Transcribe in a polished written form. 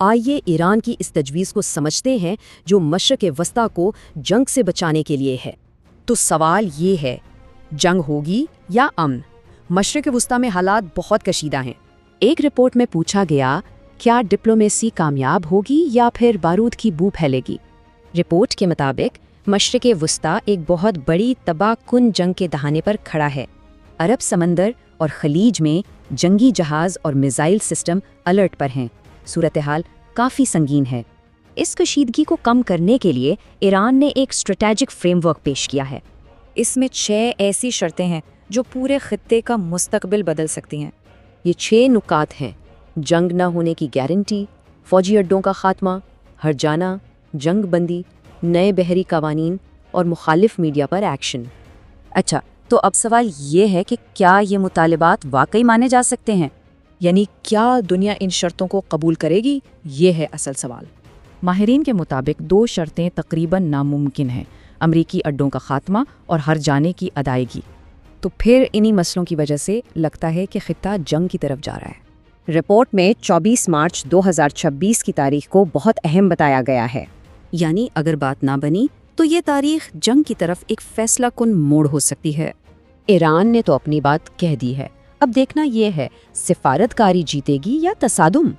آئیے ایران کی اس تجویز کو سمجھتے ہیں جو مشرق وسطیٰ کو جنگ سے بچانے کے لیے ہے۔ تو سوال یہ ہے، جنگ ہوگی یا امن؟ مشرق وسطیٰ میں حالات بہت کشیدہ ہیں۔ ایک رپورٹ میں پوچھا گیا، کیا ڈپلومیسی کامیاب ہوگی یا پھر بارود کی بو پھیلے گی؟ رپورٹ کے مطابق مشرق وسطیٰ ایک بہت بڑی تباہ کن جنگ کے دہانے پر کھڑا ہے۔ عرب سمندر اور خلیج میں جنگی جہاز اور میزائل سسٹم الرٹ پر ہیں۔ صورتحال کافی سنگین ہے۔ اس کشیدگی کو کم کرنے کے لیے ایران نے ایک اسٹریٹجک فریم ورک پیش کیا ہے۔ اس میں 6 ایسی شرطیں ہیں جو پورے خطے کا مستقبل بدل سکتی ہیں۔ یہ 6 نکات ہیں: جنگ نہ ہونے کی گارنٹی، فوجی اڈوں کا خاتمہ، ہرجانہ، جنگ بندی، نئے بحری قوانین اور مخالف میڈیا پر ایکشن۔ اچھا، تو اب سوال یہ ہے کہ کیا یہ مطالبات واقعی مانے جا سکتے ہیں؟ یعنی کیا دنیا ان شرطوں کو قبول کرے گی؟ یہ ہے اصل سوال۔ ماہرین کے مطابق 2 شرطیں تقریباً ناممکن ہیں: امریکی اڈوں کا خاتمہ اور ہر جانے کی ادائیگی۔ تو پھر انہی مسئلوں کی وجہ سے لگتا ہے کہ خطہ جنگ کی طرف جا رہا ہے۔ رپورٹ میں 24 مارچ 2026 کی تاریخ کو بہت اہم بتایا گیا ہے۔ یعنی اگر بات نہ بنی تو یہ تاریخ جنگ کی طرف ایک فیصلہ کن موڑ ہو سکتی ہے۔ ایران نے تو اپنی بات کہہ دی ہے، اب دیکھنا یہ ہے سفارتکاری جیتے گی یا تصادم۔